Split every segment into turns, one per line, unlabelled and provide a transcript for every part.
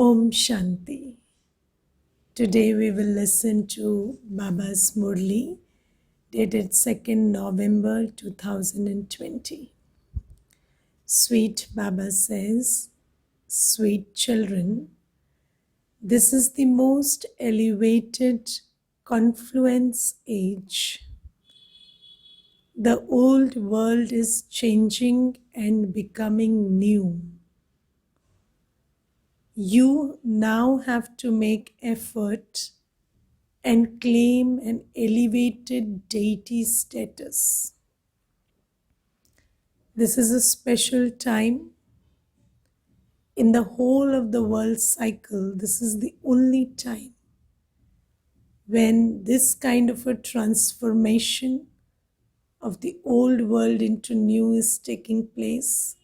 Om Shanti. Today we will listen to Baba's Murli, dated 2nd November 2020. Sweet Baba says, "Sweet children, this is the most elevated confluence age. The old world is changing and becoming new. You now have to make effort and claim an elevated deity status. This is a special time in the whole of the world cycle. This is the only time when this kind of a transformation of the old world into new is taking place,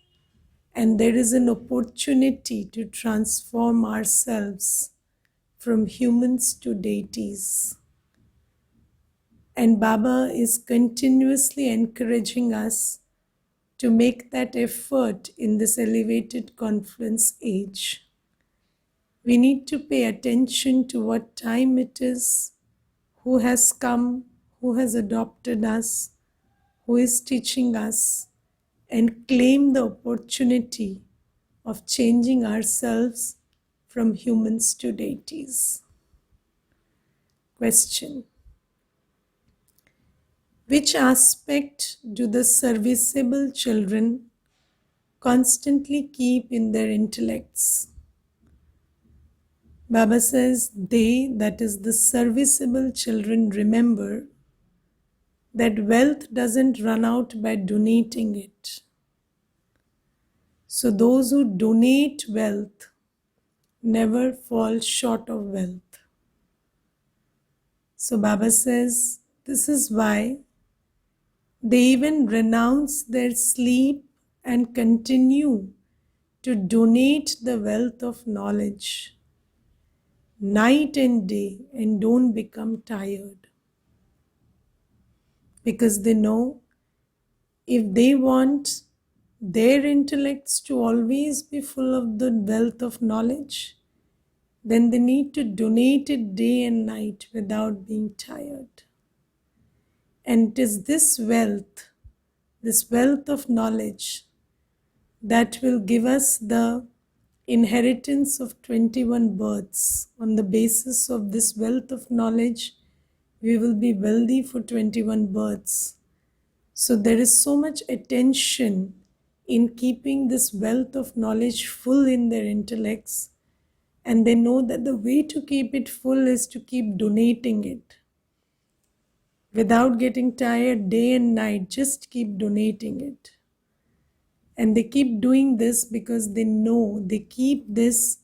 and there is an opportunity to transform ourselves from humans to deities. And Baba is continuously encouraging us to make that effort in this elevated confluence age. We need to pay attention to what time it is, who has come, who has adopted us, who is teaching us, and claim the opportunity of changing ourselves from humans to deities. Question: which aspect do the serviceable children constantly keep in their intellects? Baba says they, that is the serviceable children, remember that wealth doesn't run out by donating it. So those who donate wealth never fall short of wealth. So Baba says this is why they even renounce their sleep and continue to donate the wealth of knowledge night and day and don't become tired. Because they know if they want their intellects to always be full of the wealth of knowledge, then they need to donate it day and night without being tired. And it is this wealth of knowledge, that will give us the inheritance of 21 births. On the basis of this wealth of knowledge, we will be wealthy for 21 births. So there is so much attention in keeping this wealth of knowledge full in their intellects, and they know that the way to keep it full is to keep donating it. Without getting tired day and night, just keep donating it. And they keep doing this because they know they keep this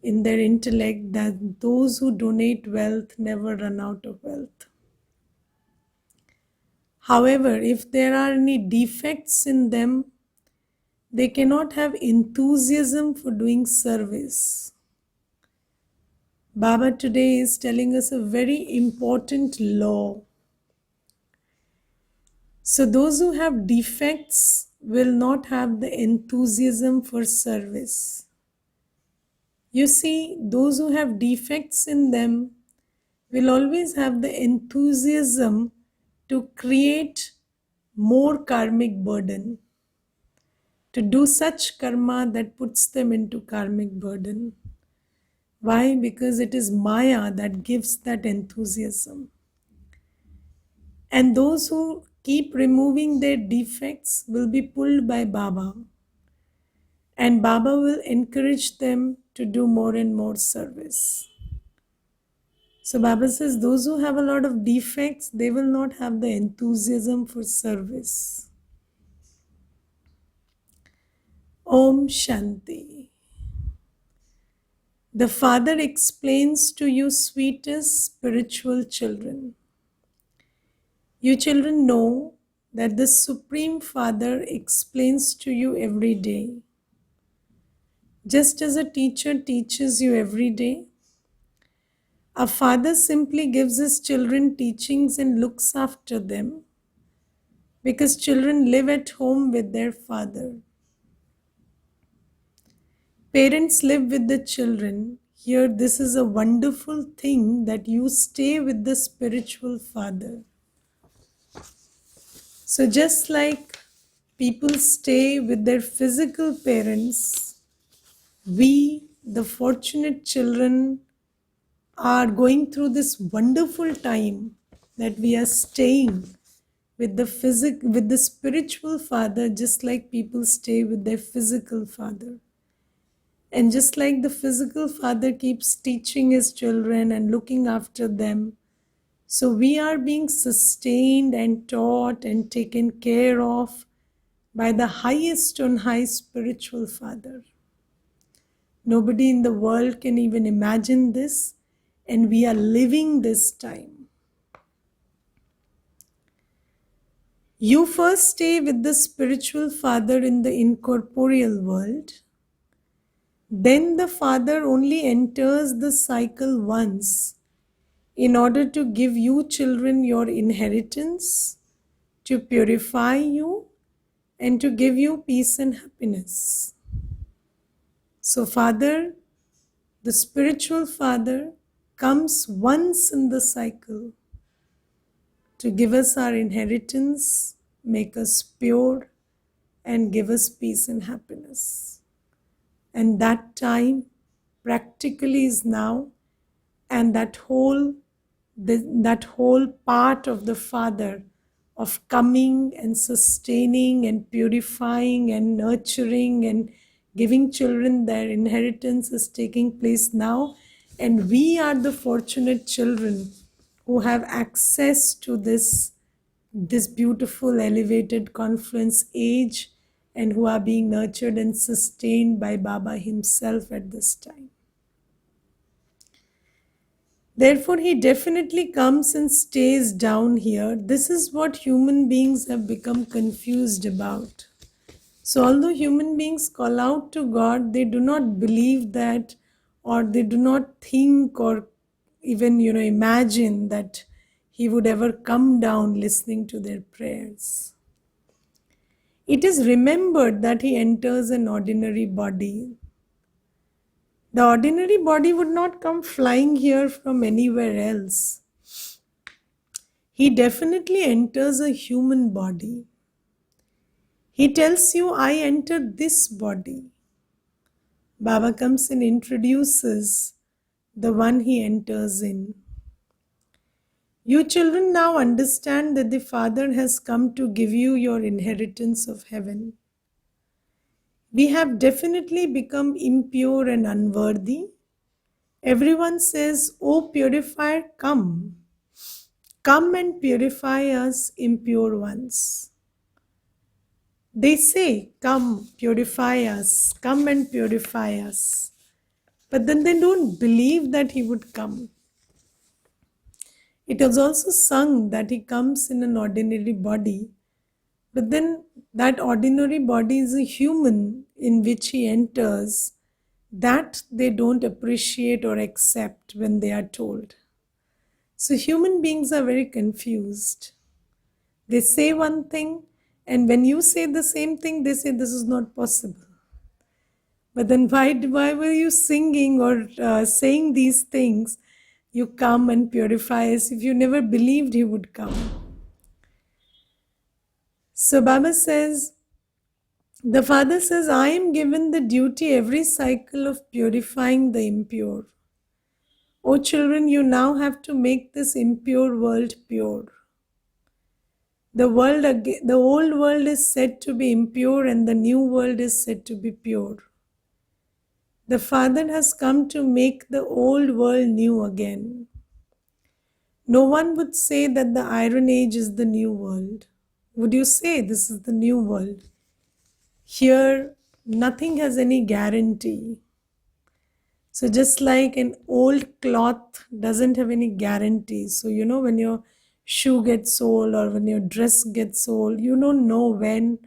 in their intellect, that those who donate wealth never run out of wealth. However, if there are any defects in them, they cannot have enthusiasm for doing service. Baba today is telling us a very important law. So those who have defects will not have the enthusiasm for service. You see, those who have defects in them will always have the enthusiasm to create more karmic burden, to do such karma that puts them into karmic burden. Why? Because it is Maya that gives that enthusiasm. And those who keep removing their defects will be pulled by Baba. And Baba will encourage them to do more and more service. So Baba says those who have a lot of defects, they will not have the enthusiasm for service. Om Shanti. The Father explains to you, sweetest spiritual children. You children know that the Supreme Father explains to you every day. Just as a teacher teaches you every day, a father simply gives his children teachings and looks after them, because children live at home with their father. Parents live with the children. Here, this is a wonderful thing that you stay with the spiritual father. So, just like people stay with their physical parents, we, the fortunate children, are going through this wonderful time that we are staying with the spiritual father, just like people stay with their physical father. And just like the physical father keeps teaching his children and looking after them, so we are being sustained and taught and taken care of by the highest on high spiritual father. Nobody in the world can even imagine this, and we are living this time. You first stay with the spiritual father in the incorporeal world. Then the father only enters the cycle once in order to give you children your inheritance, to purify you, and to give you peace and happiness. So Father, the spiritual father, comes once in the cycle to give us our inheritance, make us pure, and give us peace and happiness. And that time practically is now, and that whole part of the Father of coming and sustaining and purifying and nurturing and giving children their inheritance is taking place now. And we are the fortunate children who have access to this beautiful elevated confluence age, and who are being nurtured and sustained by Baba himself at this time. Therefore, he definitely comes and stays down here. This is what human beings have become confused about. So, although human beings call out to God, they do not believe that, or they do not think or even, imagine that he would ever come down listening to their prayers. It is remembered that he enters an ordinary body. The ordinary body would not come flying here from anywhere else. He definitely enters a human body. He tells you, I entered this body. Baba comes and introduces the one he enters in. You children now understand that the Father has come to give you your inheritance of heaven. We have definitely become impure and unworthy. Everyone says, O purifier, come. Come and purify us impure ones. They say, come, purify us, come and purify us. But then they don't believe that he would come. It was also sung that he comes in an ordinary body, but then that ordinary body is a human in which he enters. That they don't appreciate or accept when they are told. So human beings are very confused. They say one thing, and when you say the same thing, they say this is not possible. But then why were you singing or saying these things? You come and purify us if you never believed he would come. So Baba says, the Father says, I am given the duty every cycle of purifying the impure. O children, you now have to make this impure world pure. The old world is said to be impure and the new world is said to be pure. The Father has come to make the old world new again. No one would say that the Iron Age is the new world. Would you say this is the new world? Here, nothing has any guarantee. So just like an old cloth doesn't have any guarantee. So, when your shoe gets old or when your dress gets old, you don't know when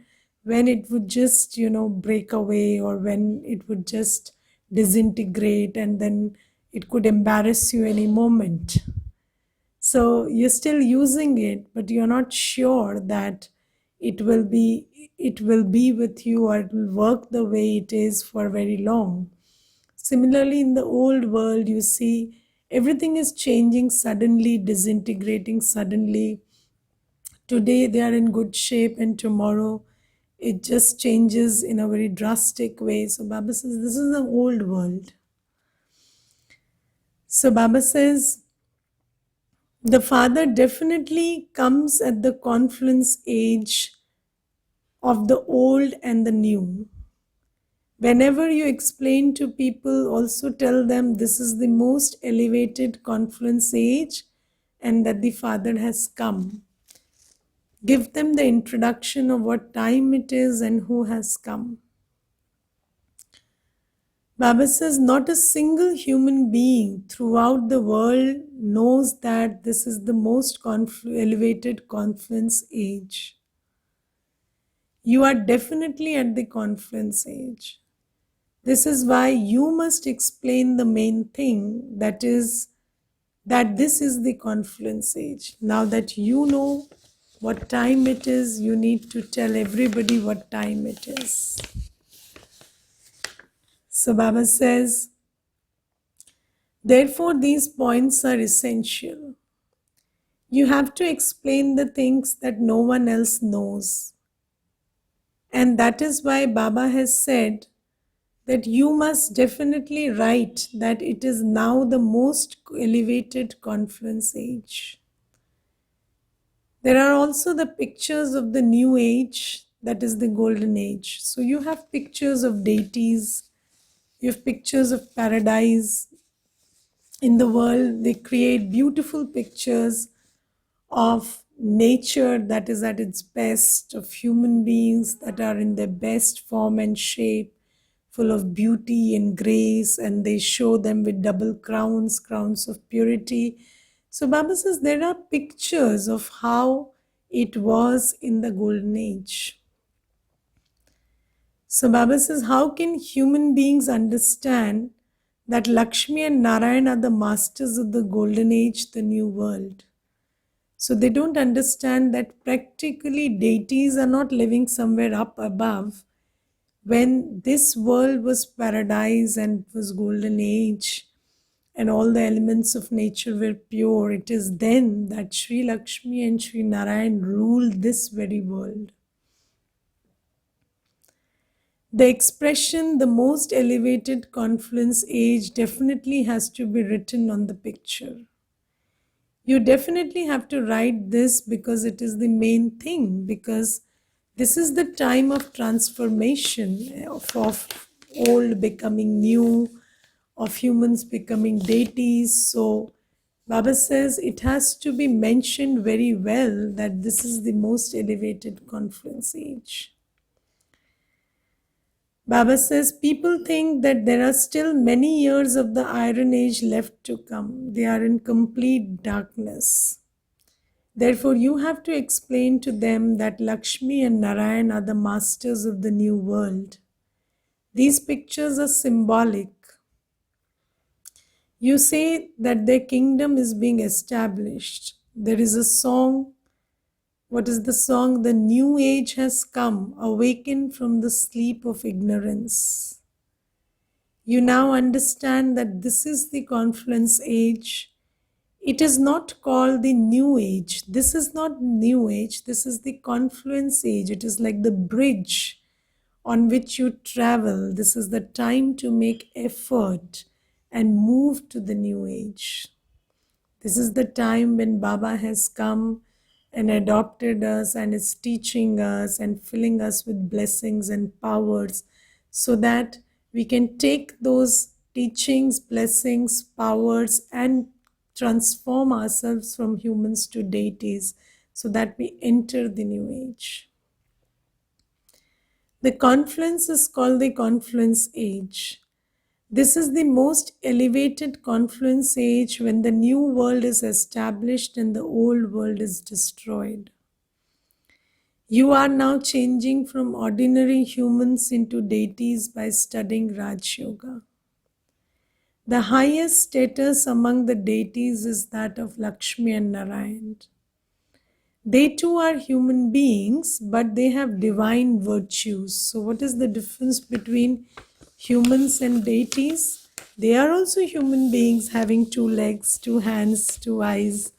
it would just, break away, or when it would just disintegrate, and then it could embarrass you any moment. So you're still using it, but you're not sure that it will be with you, or it will work the way it is for very long. Similarly, in the old world, you see everything is changing suddenly, disintegrating suddenly. Today they are in good shape, and tomorrow it just changes in a very drastic way. So Baba says this is the old world. So Baba says the Father definitely comes at the confluence age of the old and the new. Whenever you explain to people, also tell them this is the most elevated confluence age and that the Father has come. Give them the introduction of what time it is and who has come. Baba says not a single human being throughout the world knows that this is the most elevated confluence age. You are definitely at the confluence age. This is why you must explain the main thing, that is, that this is the confluence age. Now that you know what time it is, you need to tell everybody what time it is. So Baba says, therefore, these points are essential. You have to explain the things that no one else knows. And that is why Baba has said that you must definitely write that it is now the most elevated confluence age. There are also the pictures of the new age, that is the golden age. So you have pictures of deities, you have pictures of paradise. In the world, they create beautiful pictures of nature that is at its best, of human beings that are in their best form and shape, full of beauty and grace, and they show them with double crowns, crowns of purity. So Baba says there are pictures of how it was in the golden age. So Baba says, how can human beings understand that Lakshmi and Narayan are the masters of the golden age, the new world? So they don't understand that practically deities are not living somewhere up above. When this world was paradise and it was golden age and all the elements of nature were pure, it is then that Sri Lakshmi and Sri Narayan ruled this very world. The expression, the most elevated confluence age, definitely has to be written on the picture. You definitely have to write this because it is the main thing, because this is the time of transformation, of old becoming new, of humans becoming deities. So Baba says it has to be mentioned very well that this is the most elevated confluence age. Baba says people think that there are still many years of the Iron Age left to come. They are in complete darkness. Therefore, you have to explain to them that Lakshmi and Narayan are the masters of the new world. These pictures are symbolic. You say that their kingdom is being established. There is a song. What is the song? The new age has come, awaken from the sleep of ignorance. You now understand that this is the confluence age. It is not called the new age. This is not new age. This is the confluence age. It is like the bridge on which you travel. This is the time to make effort and move to the new age. This is the time when Baba has come and adopted us and is teaching us and filling us with blessings and powers so that we can take those teachings, blessings, powers, and transform ourselves from humans to deities so that we enter the new age. The confluence is called the confluence age. This is the most elevated confluence age when the new world is established and the old world is destroyed. You are now changing from ordinary humans into deities by studying Raj Yoga. The highest status among the deities is that of Lakshmi and Narayan. They too are human beings, but they have divine virtues. So, what is the difference between humans and deities? They are also human beings having two legs, two hands, two eyes.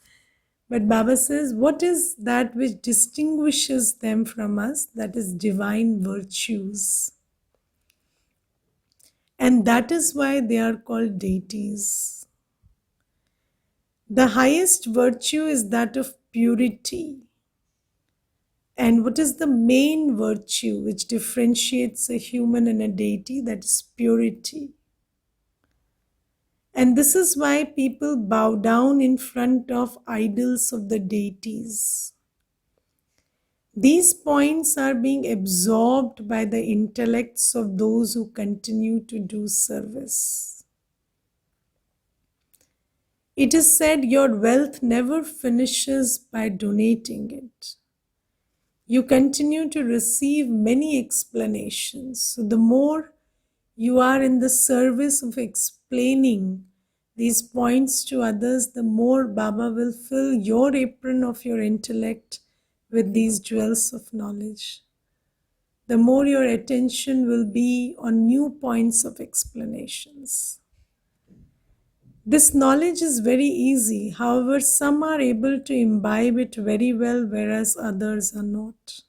But Baba says, what is that which distinguishes them from us? That is divine virtues. And that is why they are called deities. The highest virtue is that of purity. And what is the main virtue which differentiates a human and a deity? That is purity. And this is why people bow down in front of idols of the deities. These points are being absorbed by the intellects of those who continue to do service. It is said your wealth never finishes by donating it. You continue to receive many explanations. So the more you are in the service of explaining these points to others, the more Baba will fill your apron of your intellect with these jewels of knowledge. The more your attention will be on new points of explanations. This knowledge is very easy. However, some are able to imbibe it very well, whereas others are not.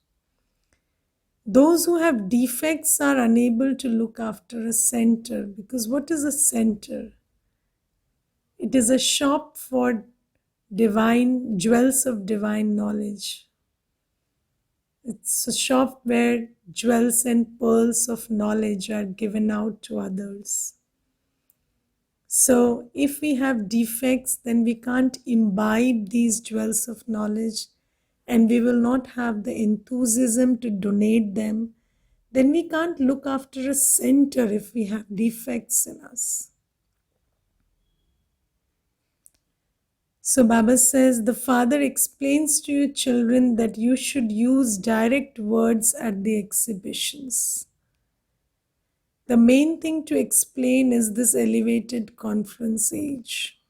Those who have defects are unable to look after a center, because what is a center? It is a shop for divine jewels of divine knowledge. It's a shop where jewels and pearls of knowledge are given out to others. So if we have defects, then we can't imbibe these jewels of knowledge, and we will not have the enthusiasm to donate them. Then we can't look after a center if we have defects in us. So Baba says, the father explains to you children that you should use direct words at the exhibitions. The main thing to explain is this elevated conference age.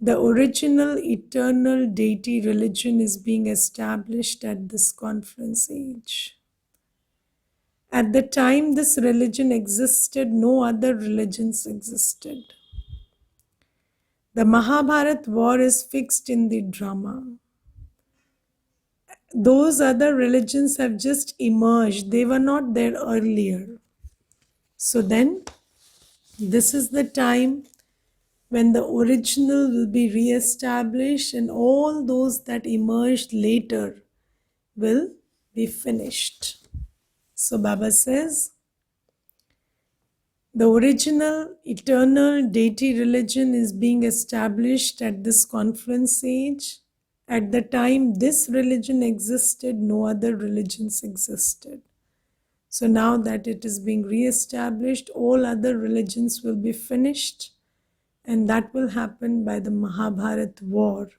The original eternal deity religion is being established at this conference age. At the time this religion existed, no other religions existed. The Mahabharata war is fixed in the drama. Those other religions have just emerged. They were not there earlier. So then, this is the time when the original will be re-established and all those that emerged later will be finished. So Baba says, the original eternal deity religion is being established at this conference age. At the time this religion existed, no other religions existed. So now that it is being re-established, all other religions will be finished, and that will happen by the Mahabharata war.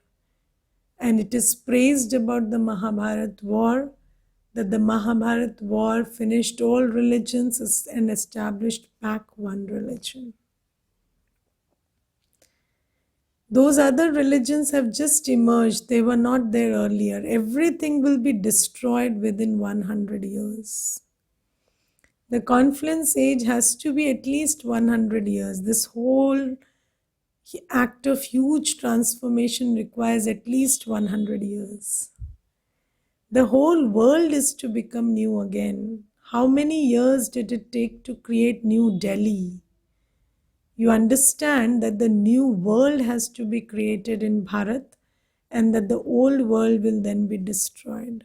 And it is praised about the Mahabharata war that the Mahabharata war finished all religions and established back one religion. Those other religions have just emerged. They were not there earlier. Everything will be destroyed within 100 years. The confluence age has to be at least 100 years. This whole act of huge transformation requires at least 100 years. The whole world is to become new again. How many years did it take to create New Delhi? You understand that the new world has to be created in Bharat, and that the old world will then be destroyed.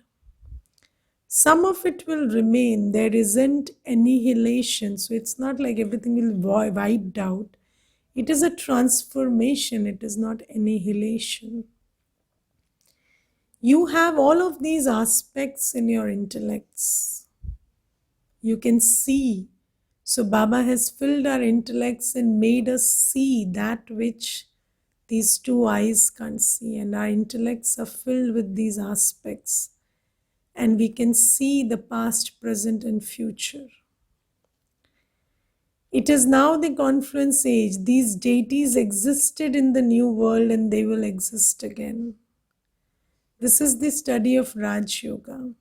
Some of it will remain. There isn't annihilation, so it's not like everything will be wiped out. It is a transformation, it is not annihilation. You have all of these aspects in your intellects. You can see. So Baba has filled our intellects and made us see that which these two eyes can't see. And our intellects are filled with these aspects. And we can see the past, present, and future. It is now the confluence age. These deities existed in the new world and they will exist again. This is the study of Raj Yoga.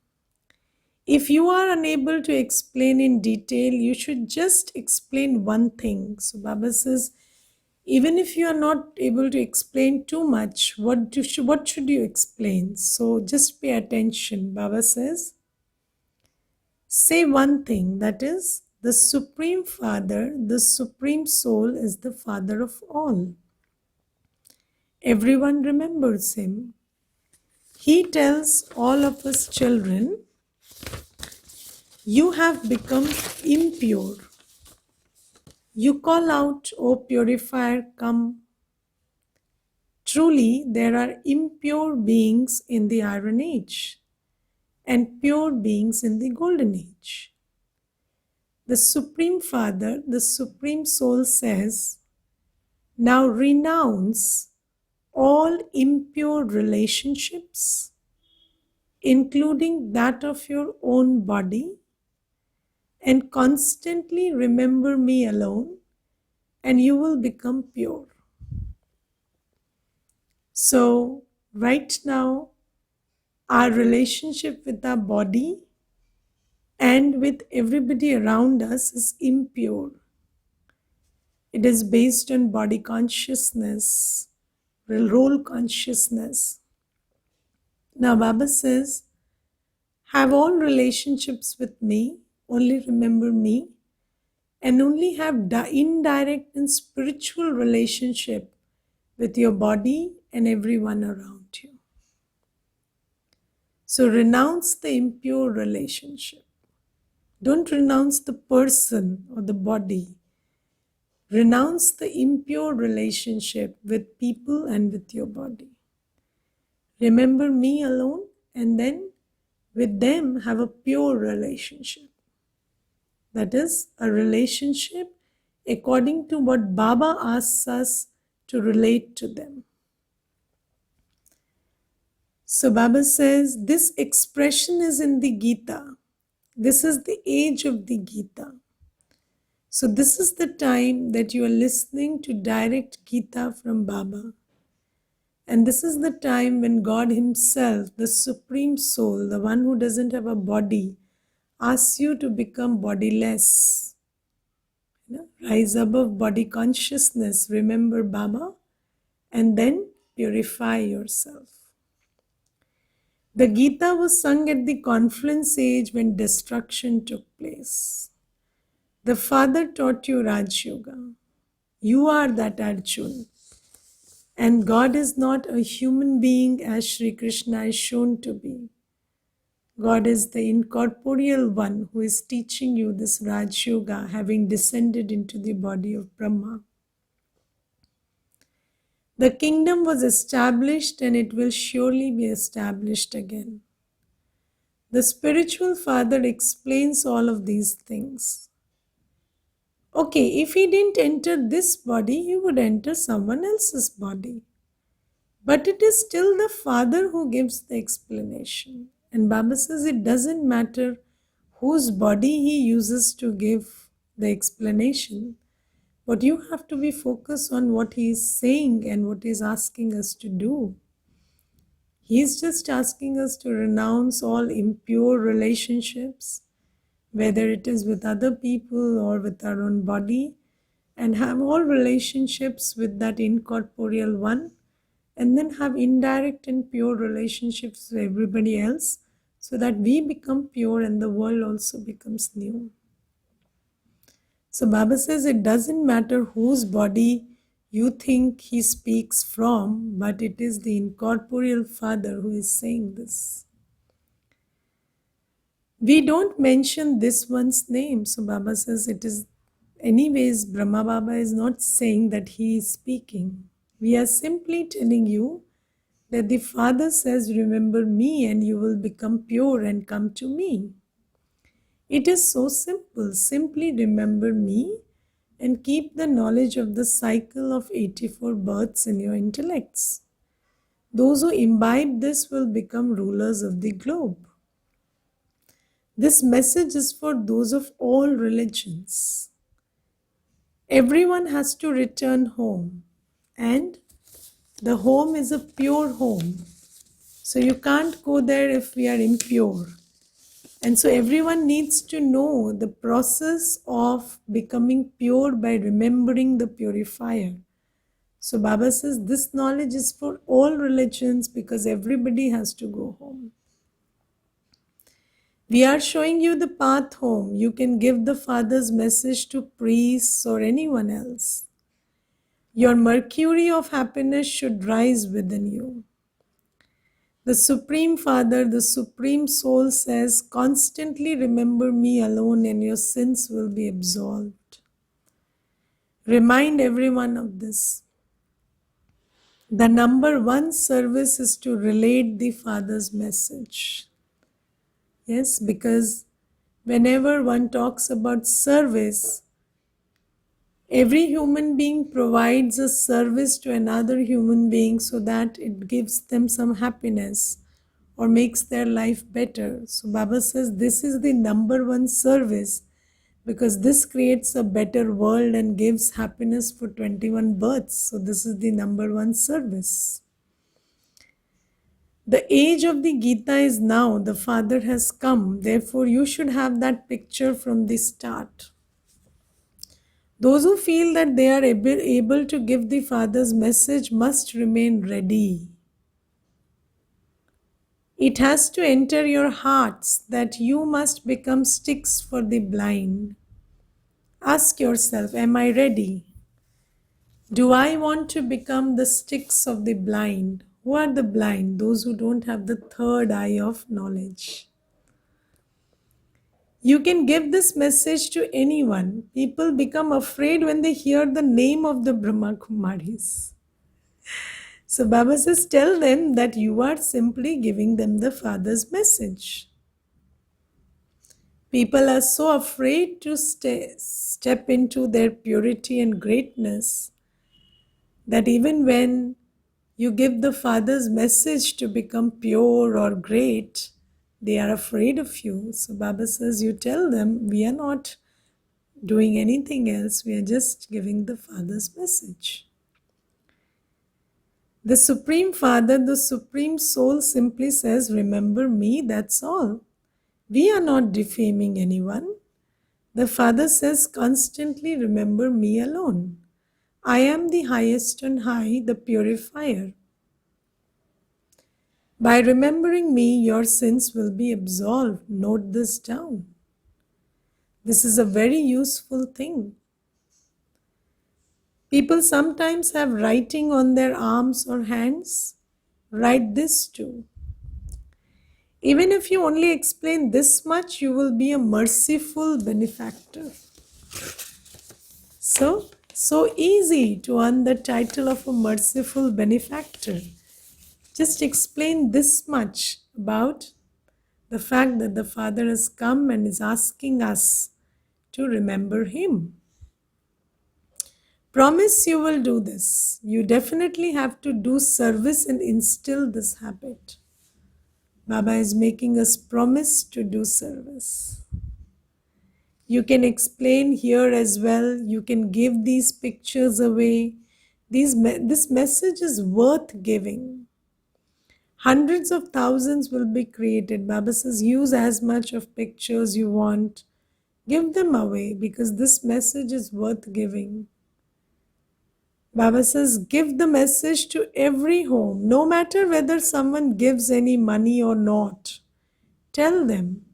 If you are unable to explain in detail, you should just explain one thing. So Baba says, even if you are not able to explain too much, what should you explain? So just pay attention. Baba says, say one thing, that is, the Supreme Father, the Supreme Soul is the Father of all. Everyone remembers him. He tells all of us children, you have become impure. You call out, O purifier, come. Truly, there are impure beings in the Iron Age and pure beings in the Golden Age. The Supreme Father, the Supreme Soul says, now renounce all impure relationships, including that of your own body, and constantly remember me alone, and you will become pure. So, right now, our relationship with our body and with everybody around us is impure. It is based on body consciousness, role consciousness. Now, Baba says, have all relationships with me, only remember me, and only have indirect and spiritual relationship with your body and everyone around you. So renounce the impure relationship. Don't renounce the person or the body. Renounce the impure relationship with people and with your body. Remember me alone, and then with them have a pure relationship. That is a relationship according to what Baba asks us to relate to them. So Baba says this expression is in the Gita. This is the age of the Gita. So this is the time that you are listening to direct Gita from Baba. And this is the time when God Himself, the Supreme Soul, the one who doesn't have a body, asks you to become bodiless. Rise above body consciousness, remember Baba, and then purify yourself. The Gita was sung at the confluence age when destruction took place. The Father taught you Raj Yoga. You are that Arjun. And God is not a human being as Sri Krishna is shown to be. God is the incorporeal one who is teaching you this Raj Yoga, having descended into the body of Brahma. The kingdom was established and it will surely be established again. The spiritual father explains all of these things. Okay, if he didn't enter this body, he would enter someone else's body. But it is still the father who gives the explanation. And Baba says it doesn't matter whose body he uses to give the explanation. But you have to be focused on what he is saying and what he is asking us to do. He is just asking us to renounce all impure relationships, whether it is with other people or with our own body, and have all relationships with that incorporeal one, and then have indirect and pure relationships with everybody else, so that we become pure and the world also becomes new. So Baba says it doesn't matter whose body you think he speaks from, but it is the incorporeal Father who is saying this. We don't mention this one's name. So Baba says it is, anyways, Brahma Baba is not saying that he is speaking. We are simply telling you that the Father says, remember me and you will become pure and come to me. It is so simple. Simply remember me and keep the knowledge of the cycle of 84 births in your intellects. Those who imbibe this will become rulers of the globe. This message is for those of all religions. Everyone has to return home, and the home is a pure home. So you can't go there if we are impure. And so everyone needs to know the process of becoming pure by remembering the purifier. So Baba says this knowledge is for all religions because everybody has to go home. We are showing you the path home. You can give the Father's message to priests or anyone else. Your mercury of happiness should rise within you. The Supreme Father, the Supreme Soul says, constantly remember me alone and your sins will be absolved. Remind everyone of this. The number one service is to relate the Father's message. Yes, because whenever one talks about service, every human being provides a service to another human being so that it gives them some happiness or makes their life better. So Baba says this is the number one service because this creates a better world and gives happiness for 21 births. So this is the number one service. The age of the Gita is now. The Father has come. Therefore, you should have that picture from the start. Those who feel that they are able to give the Father's message must remain ready. It has to enter your hearts that you must become sticks for the blind. Ask yourself, am I ready? Do I want to become the sticks of the blind? Who are the blind? Those who don't have the third eye of knowledge. You can give this message to anyone. People become afraid when they hear the name of the Brahma Kumaris. So Baba says, tell them that you are simply giving them the Father's message. People are so afraid to step into their purity and greatness that even when you give the Father's message to become pure or great, they are afraid of you. So Baba says, you tell them, we are not doing anything else, we are just giving the Father's message. The Supreme Father, the Supreme Soul simply says, remember me, that's all. We are not defaming anyone. The Father says, constantly remember me alone. I am the highest on high, the purifier. By remembering me, your sins will be absolved. Note this down. This is a very useful thing. People sometimes have writing on their arms or hands. Write this too. Even if you only explain this much, you will be a merciful benefactor. So easy to earn the title of a merciful benefactor. Just explain this much about the fact that the Father has come and is asking us to remember Him. Promise you will do this. You definitely have to do service and instill this habit. Baba is making us promise to do service. You can explain here as well. You can give these pictures away. This message is worth giving. Hundreds of thousands will be created. Baba says, use as much of pictures you want. Give them away because this message is worth giving. Baba says, give the message to every home, no matter whether someone gives any money or not. Tell them,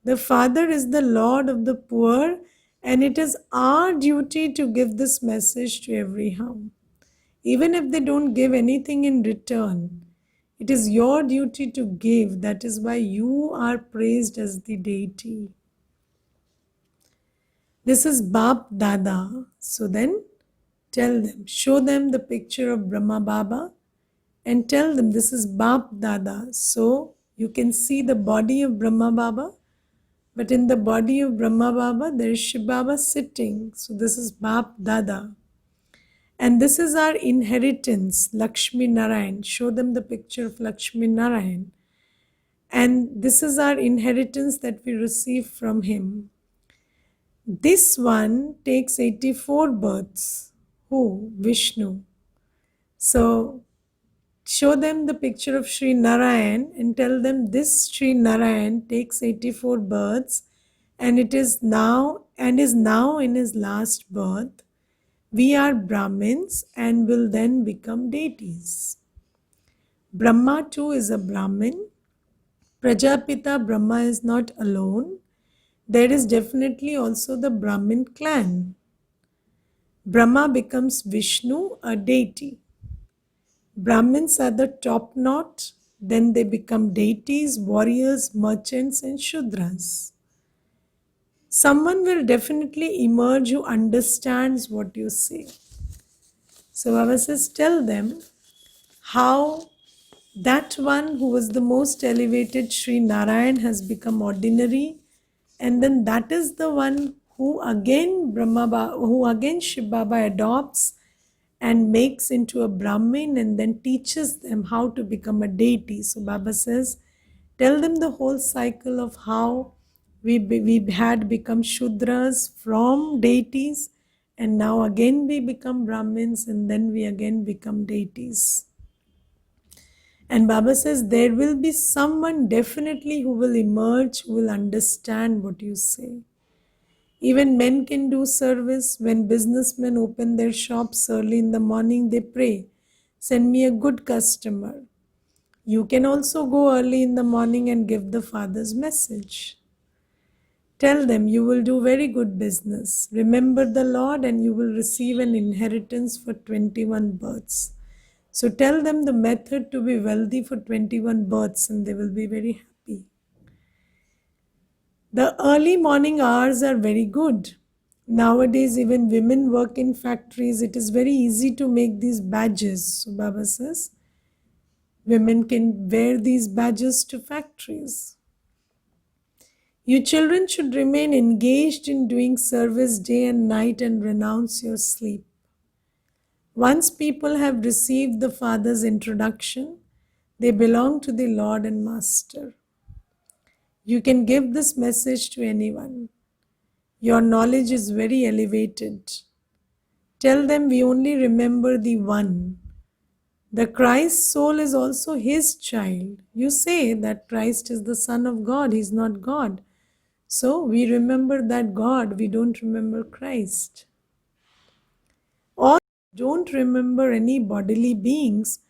the Father is the Lord of the poor, and it is our duty to give this message to every home. Even if they don't give anything in return, it is your duty to give. That is why you are praised as the deity. This is Bap Dada. So then, tell them, show them the picture of Brahma Baba and tell them this is Bap Dada. So you can see the body of Brahma Baba, but in the body of Brahma Baba there is Shiv Baba sitting. So this is Bap Dada. And this is our inheritance, Lakshmi Narayan. Show them the picture of Lakshmi Narayan. And this is our inheritance that we receive from him. This one takes 84 births. Who? Vishnu. So Show them the picture of Sri Narayan and tell them this Sri Narayan takes 84 births and is now in his last birth. We are Brahmins and will then become deities. Brahma too is a Brahmin. Prajapita Brahma is not alone. There is definitely also the Brahmin clan. Brahma becomes Vishnu, a deity. Brahmins are the top knot, then they become deities, warriors, merchants, and Shudras. Someone will definitely emerge who understands what you say. So Baba says, tell them how that one who was the most elevated Sri Narayan has become ordinary, and then that is the one who again Shiv Baba adopts and makes into a Brahmin and then teaches them how to become a deity. So Baba says, tell them the whole cycle of how we had become Shudras from deities, and now again we become Brahmins, and then we again become deities. And Baba says there will be someone definitely who will emerge, who will understand what you say. Even men can do service. When businessmen open their shops early in the morning, they pray, send me a good customer. You can also go early in the morning and give the Father's message. Tell them you will do very good business. Remember the Lord and you will receive an inheritance for 21 births. So tell them the method to be wealthy for 21 births and they will be very happy. The early morning hours are very good. Nowadays, even women work in factories. It is very easy to make these badges. So Baba says, women can wear these badges to factories. You children should remain engaged in doing service day and night and renounce your sleep. Once people have received the Father's introduction, they belong to the Lord and Master. You can give this message to anyone. Your knowledge is very elevated. Tell them we only remember the one. The Christ soul is also his child. You say that Christ is the Son of God, he is not God. So we remember that God, we don't remember Christ. Or don't remember any bodily beings.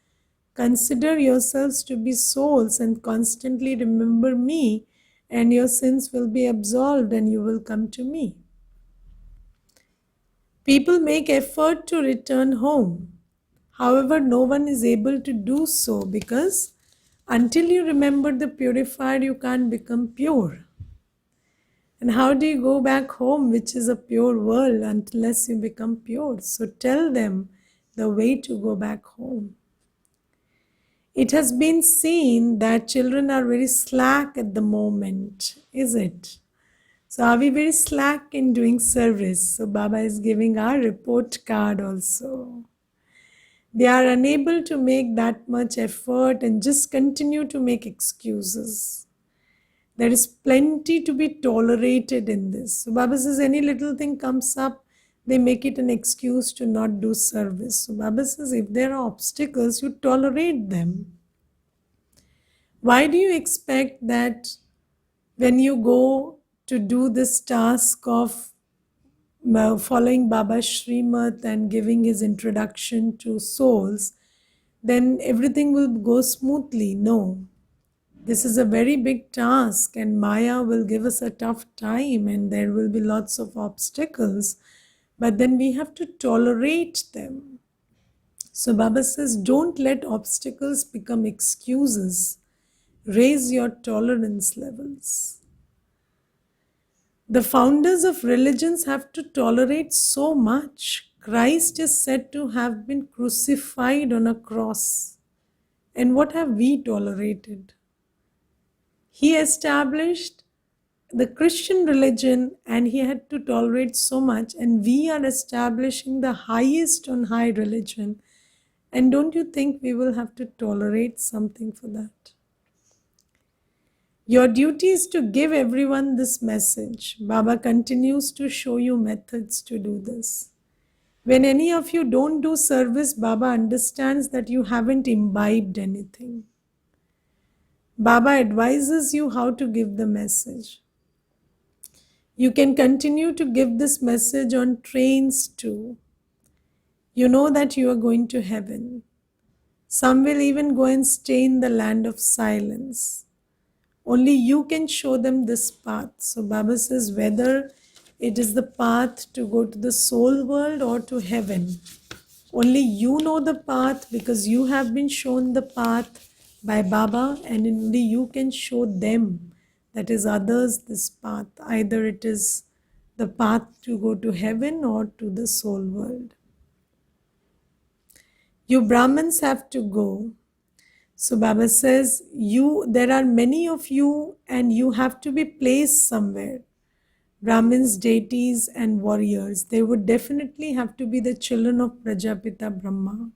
Consider yourselves to be souls and constantly remember me, and your sins will be absolved and you will come to me. People make effort to return home. However, no one is able to do so because until you remember the purifier, you can't become pure. And how do you go back home, which is a pure world, unless you become pure? So tell them the way to go back home. It has been seen that children are very slack at the moment, is it? So are we very slack in doing service? So Baba is giving our report card also. They are unable to make that much effort and just continue to make excuses. There is plenty to be tolerated in this. So Baba says any little thing comes up, they make it an excuse to not do service. So Baba says if there are obstacles, you tolerate them. Why do you expect that when you go to do this task of following Baba's Srimad and giving his introduction to souls, then everything will go smoothly? No. This is a very big task and Maya will give us a tough time and there will be lots of obstacles, but then we have to tolerate them. So Baba says, don't let obstacles become excuses. Raise your tolerance levels. The founders of religions have to tolerate so much. Christ is said to have been crucified on a cross. And what have we tolerated? He established the Christian religion and he had to tolerate so much, and we are establishing the highest on high religion. And don't you think we will have to tolerate something for that? Your duty is to give everyone this message. Baba continues to show you methods to do this. When any of you don't do service, Baba understands that you haven't imbibed anything. Baba advises you how to give the message. You can continue to give this message on trains too. You know that you are going to heaven. Some will even go and stay in the land of silence. Only you can show them this path. So Baba says whether it is the path to go to the soul world or to heaven, only you know the path because you have been shown the path by Baba, and only you can show them, that is others, this path. Either it is the path to go to heaven or to the soul world. You Brahmins have to go. So Baba says, there are many of you and you have to be placed somewhere. Brahmins, deities and warriors, they would definitely have to be the children of Prajapita Brahma.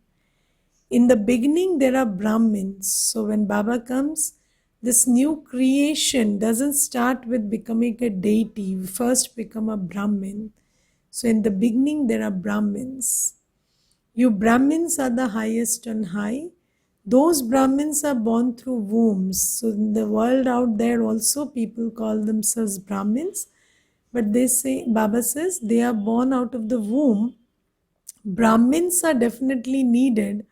In the beginning, there are Brahmins. So when Baba comes, this new creation doesn't start with becoming a deity. We first become a Brahmin. So in the beginning, there are Brahmins. You Brahmins are the highest on high. Those Brahmins are born through wombs. So in the world out there also, people call themselves Brahmins. But they say, Baba says, they are born out of the womb. Brahmins are definitely needed.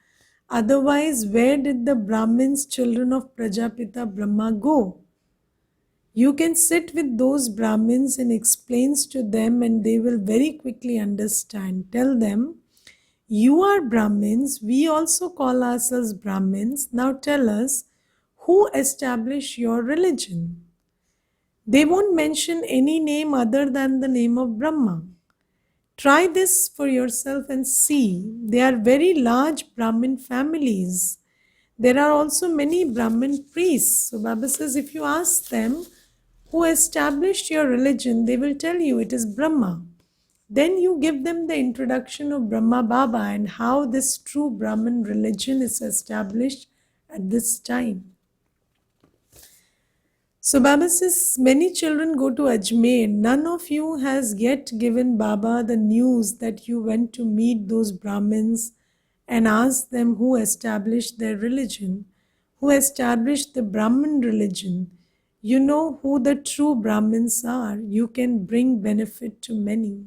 Otherwise, where did the Brahmins, children of Prajapita Brahma, go? You can sit with those Brahmins and explains to them and they will very quickly understand. Tell them, you are Brahmins, we also call ourselves Brahmins. Now tell us, who established your religion? They won't mention any name other than the name of Brahma. Try this for yourself and see. They are very large Brahmin families. There are also many Brahmin priests. So Baba says, if you ask them, who established your religion, they will tell you it is Brahma. Then you give them the introduction of Brahma Baba and how this true Brahmin religion is established at this time. So Baba says, many children go to Ajmer. None of you has yet given Baba the news that you went to meet those Brahmins and asked them who established their religion, who established the Brahmin religion. You know who the true Brahmins are. You can bring benefit to many.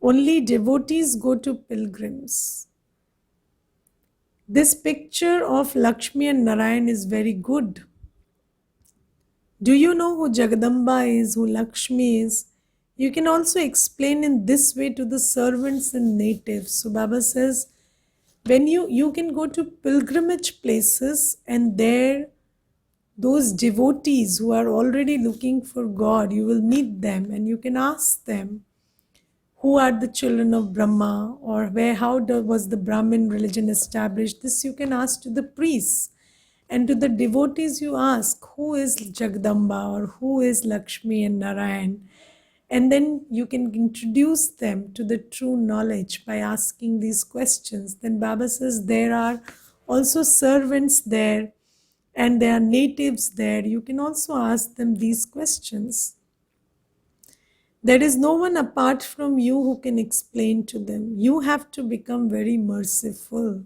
Only devotees go to pilgrims. This picture of Lakshmi and Narayan is very good. Do you know who Jagadamba is, who Lakshmi is? You can also explain in this way to the servants and natives. So Baba says, when you can go to pilgrimage places and there those devotees who are already looking for God, you will meet them and you can ask them, who are the children of Brahma, or was the Brahmin religion established? This you can ask to the priests. And to the devotees you ask, who is Jagdamba or who is Lakshmi and Narayan? And then you can introduce them to the true knowledge by asking these questions. Then Baba says there are also servants there and there are natives there. You can also ask them these questions. There is no one apart from you who can explain to them. You have to become very merciful.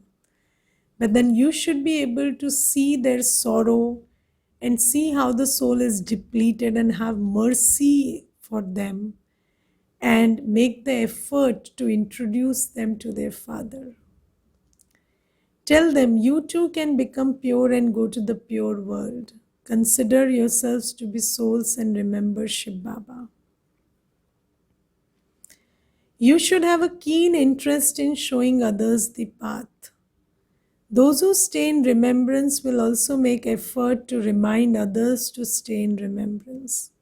But then you should be able to see their sorrow and see how the soul is depleted and have mercy for them and make the effort to introduce them to their Father. Tell them you too can become pure and go to the pure world. Consider yourselves to be souls and remember Shiv Baba. You should have a keen interest in showing others the path. Those who stay in remembrance will also make effort to remind others to stay in remembrance.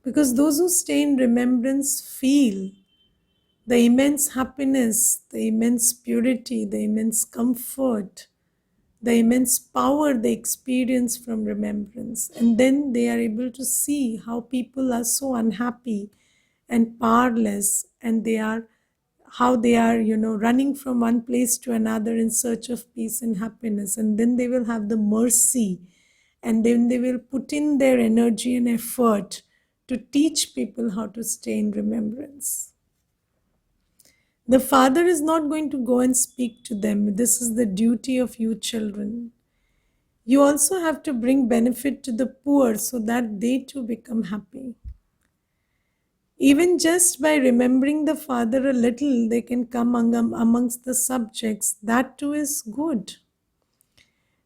Because those who stay in remembrance feel the immense happiness, the immense purity, the immense comfort, the immense power they experience from remembrance. And then they are able to see how people are so unhappy and powerless, and how they are, running from one place to another in search of peace and happiness. And then they will have the mercy, and then they will put in their energy and effort to teach people how to stay in remembrance. The father is not going to go and speak to them. This is the duty of you children. You also have to bring benefit to the poor so that they too become happy. Even just by remembering the father a little, they can come amongst the subjects. That too is good.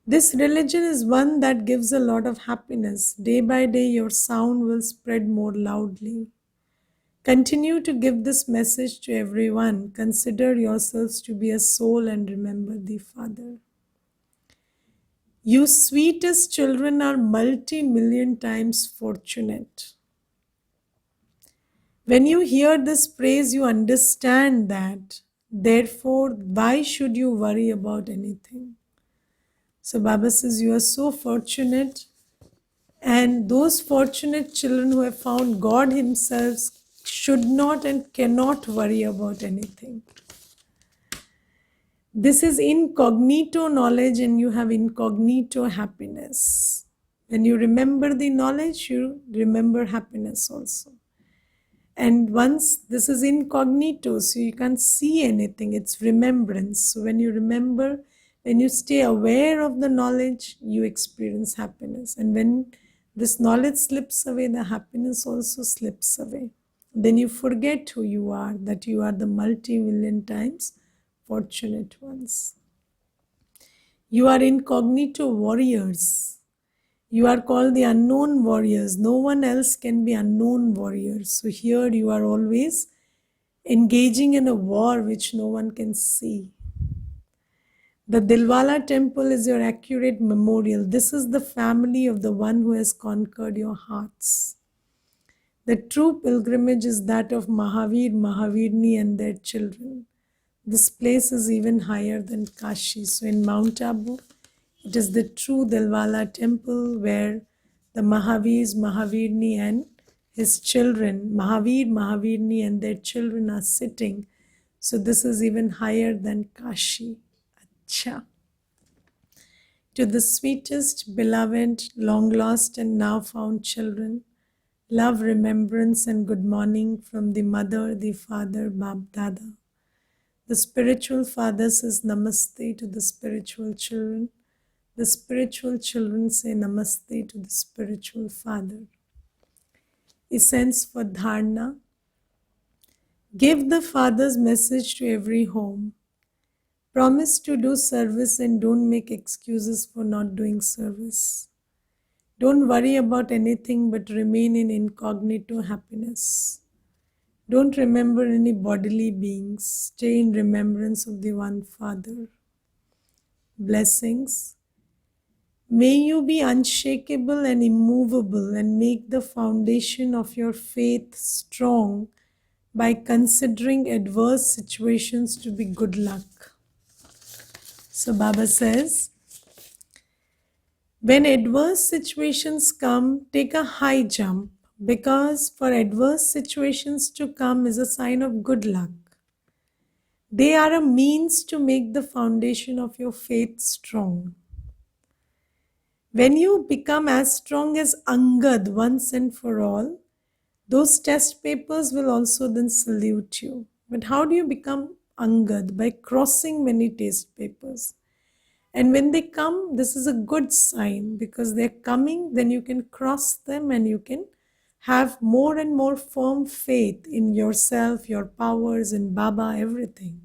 This religion is one that gives a lot of happiness. Day by day, your sound will spread more loudly. Continue to give this message to everyone. Consider yourselves to be a soul and remember the Father. You sweetest children are multi-million times fortunate. When you hear this praise, you understand that. Therefore, why should you worry about anything? So Baba says, you are so fortunate. And those fortunate children who have found God Himself should not and cannot worry about anything. This is incognito knowledge, and you have incognito happiness. When you remember the knowledge, you remember happiness also. And once this is incognito, so you can't see anything, it's remembrance. So when you remember, when you stay aware of the knowledge, you experience happiness. And when this knowledge slips away, the happiness also slips away. Then you forget who you are, that you are the multi-million times fortunate ones. You are incognito warriors. You are called the unknown warriors. No one else can be unknown warriors. So here you are always engaging in a war which no one can see. The Dilwala temple is your accurate memorial. This is the family of the one who has conquered your hearts. The true pilgrimage is that of Mahavir, Mahavirni and their children. This place is even higher than Kashi. So in Mount Abu, it is the true Dilwala temple where the Mahavirs, Mahavirni and his children, Mahavir, Mahavirni and their children are sitting. So this is even higher than Kashi. Acha. To the sweetest, beloved, long lost and now found children, love, remembrance and good morning from the mother, the father, Bab Dada. The spiritual father says namaste to the spiritual children. The spiritual children say namaste to the spiritual father. Essence for dharana. Give the father's message to every home. Promise to do service and don't make excuses for not doing service. Don't worry about anything but remain in incognito happiness. Don't remember any bodily beings. Stay in remembrance of the one Father. Blessings. May you be unshakable and immovable and make the foundation of your faith strong by considering adverse situations to be good luck. So Baba says, when adverse situations come, take a high jump, because for adverse situations to come is a sign of good luck. They are a means to make the foundation of your faith strong. When you become as strong as Angad once and for all, those test papers will also then salute you. But how do you become Angad? By crossing many test papers. And when they come, this is a good sign, because they're coming, then you can cross them and you can have more and more firm faith in yourself, your powers, in Baba, everything.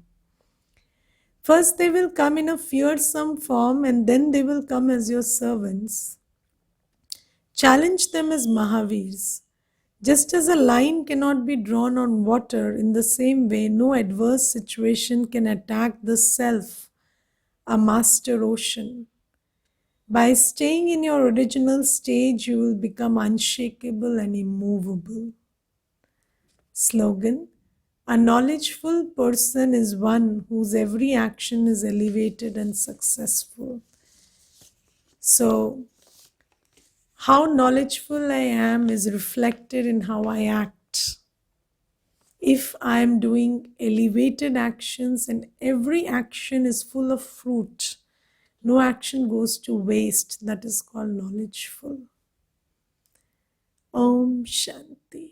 First, they will come in a fearsome form and then they will come as your servants. Challenge them as Mahavirs. Just as a line cannot be drawn on water, in the same way, no adverse situation can attack the self, a master ocean. By staying in your original stage, you will become unshakable and immovable. Slogan: a knowledgeful person is one whose every action is elevated and successful. So, how knowledgeful I am is reflected in how I act. If I am doing elevated actions and every action is full of fruit, no action goes to waste, that is called knowledgeful. Om Shanti.